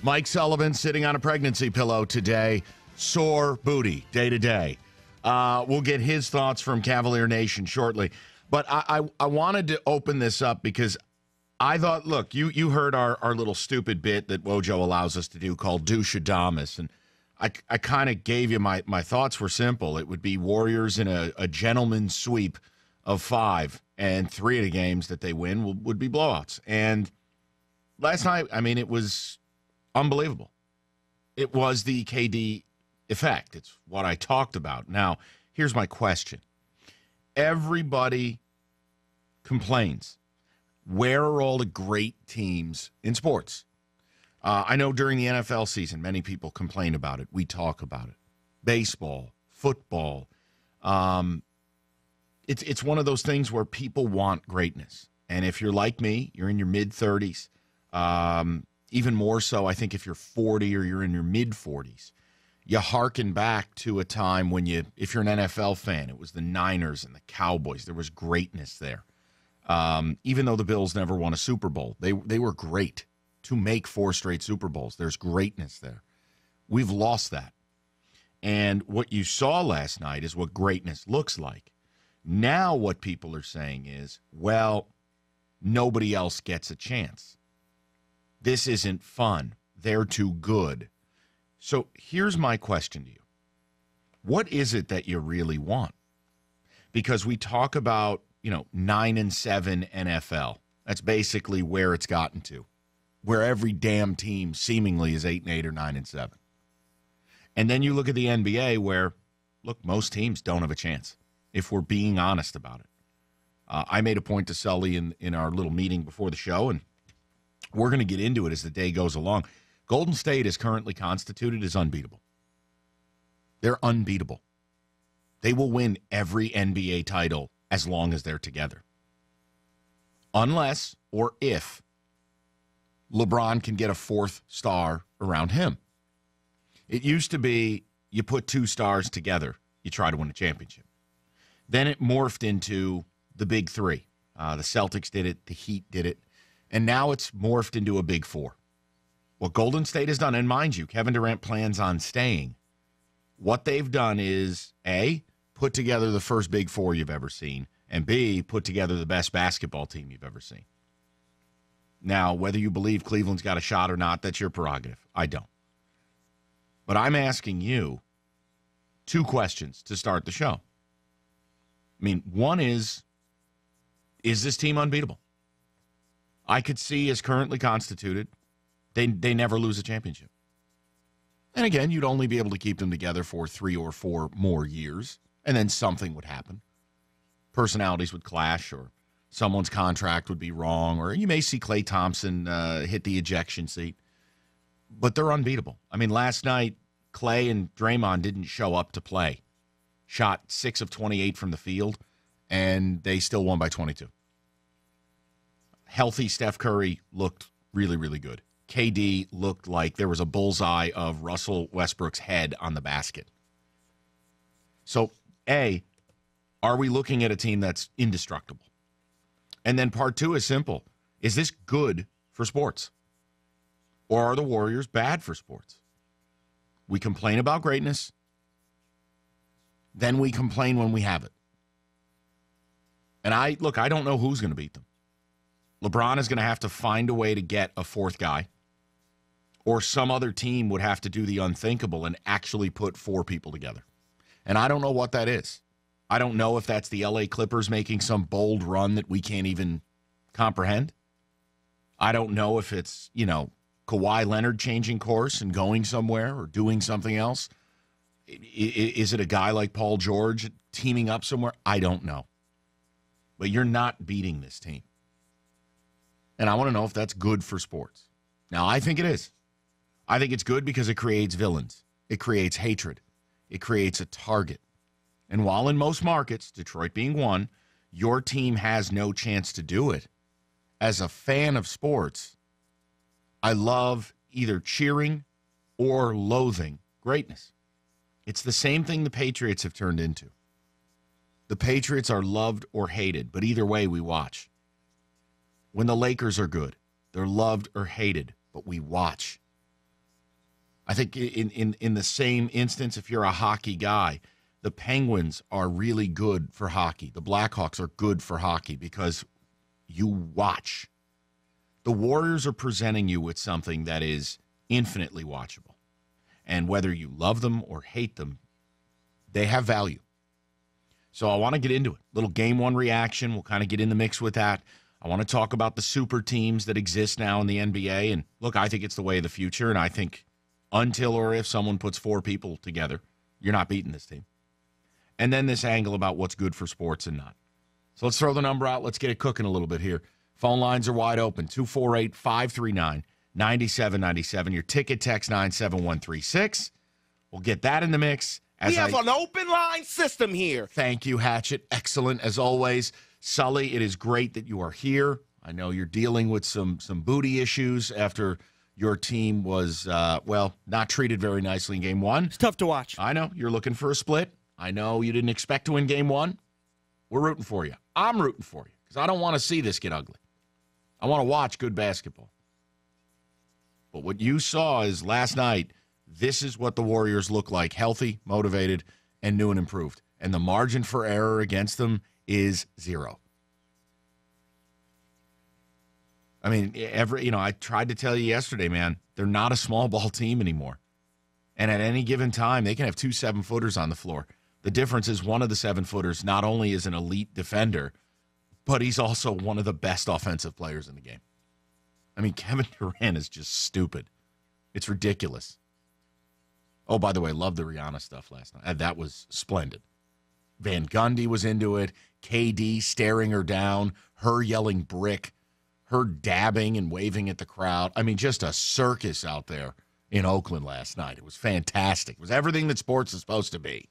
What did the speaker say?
Mike Sullivan sitting on a pregnancy pillow today. Sore booty, day to day. We'll get his thoughts from Cavalier Nation shortly. But I wanted to open this up because I thought, look, you heard our little stupid bit that Wojo allows us to do called Douche-Adamus. And I kind of gave you my thoughts were simple. It would be Warriors in a gentleman's sweep of 5, and 3 of the games that they win would be blowouts. And last night, I mean, it was unbelievable. It was the KD effect. It's what I talked about. Now, here's my question. Everybody complains. Where are all the great teams in sports? I know during the NFL season, many people complain about it. We talk about it. Baseball, football. It's one of those things where people want greatness. And if you're like me, you're in your mid-30s. Even more so, I think if you're 40 or you're in your mid-40s, you hearken back to a time when if you're an NFL fan, it was the Niners and the Cowboys. There was greatness there. Even though the Bills never won a Super Bowl, they were great to make 4 straight Super Bowls. There's greatness there. We've lost that. And what you saw last night is what greatness looks like. Now what people are saying is, well, nobody else gets a chance. This isn't fun. They're too good. So here's my question to you. What is it that you really want? Because we talk about, 9-7 NFL. That's basically where it's gotten to, where every damn team seemingly is 8-8 or 9-7. And then you look at the NBA where, look, most teams don't have a chance, if we're being honest about it. I made a point to Sully in our little meeting before the show, and we're going to get into it as the day goes along. Golden State is currently constituted as unbeatable. They're unbeatable. They will win every NBA title as long as they're together. Unless or if LeBron can get a 4th star around him. It used to be you put 2 stars together, you try to win a championship. Then it morphed into the big 3. The Celtics did it, the Heat did it, and now it's morphed into a big 4. What Golden State has done, and mind you, Kevin Durant plans on staying. What they've done is, A, put together the first big 4 you've ever seen, and B, put together the best basketball team you've ever seen. Now, whether you believe Cleveland's got a shot or not, that's your prerogative. I don't. But I'm asking you 2 questions to start the show. I mean, one is this team unbeatable? I could see as currently constituted, they never lose a championship. And again, you'd only be able to keep them together for 3 or 4 more years, and then something would happen. Personalities would clash, or someone's contract would be wrong, or you may see Klay Thompson hit the ejection seat. But they're unbeatable. I mean, last night, Klay and Draymond didn't show up to play. Shot 6 of 28 from the field, and they still won by 22. Healthy Steph Curry looked really, really good. KD looked like there was a bullseye of Russell Westbrook's head on the basket. So, A, are we looking at a team that's indestructible? And then part 2 is simple. Is this good for sports? Or are the Warriors bad for sports? We complain about greatness, then we complain when we have it. And I don't know who's going to beat them. LeBron is going to have to find a way to get a 4th guy, or some other team would have to do the unthinkable and actually put 4 people together. And I don't know what that is. I don't know if that's the LA Clippers making some bold run that we can't even comprehend. I don't know if it's, Kawhi Leonard changing course and going somewhere or doing something else. Is it a guy like Paul George teaming up somewhere? I don't know. But you're not beating this team. And I want to know if that's good for sports. Now, I think it is. I think it's good because it creates villains. It creates hatred. It creates a target. And while in most markets, Detroit being one, your team has no chance to do it, as a fan of sports, I love either cheering or loathing greatness. It's the same thing the Patriots have turned into. The Patriots are loved or hated, but either way we watch. When the Lakers are good, they're loved or hated, but we watch. I think in the same instance, if you're a hockey guy, the Penguins are really good for hockey. The Blackhawks are good for hockey because you watch. The Warriors are presenting you with something that is infinitely watchable. And whether you love them or hate them, they have value. So I want to get into it. Little game one reaction. We'll kind of get in the mix with that. I want to talk about the super teams that exist now in the NBA. And look, I think it's the way of the future. And I think until or if someone puts 4 people together, you're not beating this team. And then this angle about what's good for sports and not. So let's throw the number out. Let's get it cooking a little bit here. Phone lines are wide open, 248-539-9797. Your ticket text 97136. We'll get that in the mix. We have an open line system here. Thank you, Hatchet. Excellent as always. Sully, it is great that you are here. I know you're dealing with some booty issues after your team was, not treated very nicely in game one. It's tough to watch. I know. You're looking for a split. I know you didn't expect to win game one. We're rooting for you. I'm rooting for you because I don't want to see this get ugly. I want to watch good basketball. But what you saw is last night, this is what the Warriors look like, healthy, motivated, and new and improved. And the margin for error against them is 0. I mean, I tried to tell you yesterday, man, they're not a small ball team anymore. And at any given time, they can have 2 7-footers on the floor. The difference is one of the 7-footers not only is an elite defender, but he's also one of the best offensive players in the game. I mean, Kevin Durant is just stupid. It's ridiculous. Oh, by the way, love the Rihanna stuff last night. That was splendid. Van Gundy was into it. KD staring her down, her yelling brick, her dabbing and waving at the crowd. I mean, just a circus out there in Oakland last night. It was fantastic. It was everything that sports is supposed to be.